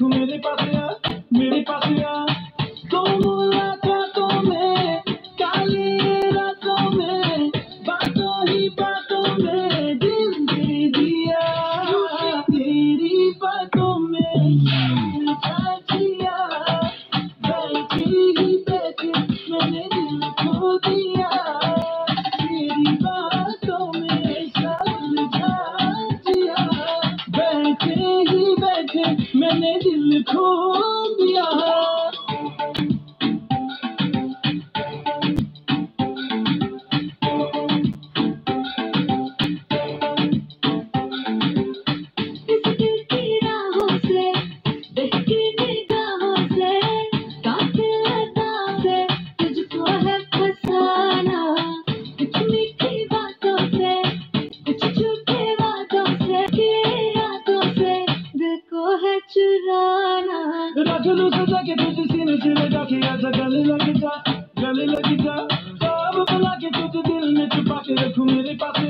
रखूं मेरे पास आ तो मुलाकातों में काली रातों में बातों ही बातों में दिल दे दिया तेरी बातों में दिया बैठी ही बैठी मैंने दिल खो दिया तेरी बातों में समझा दिया बैठे ही बैठे मैंने दिल खो दिया रख लूं सजा के तुझे सीने से लगा के आजा गले लग जा ख्वाब बुला के तुझे दिल में छुपा के रखूं मेरे पास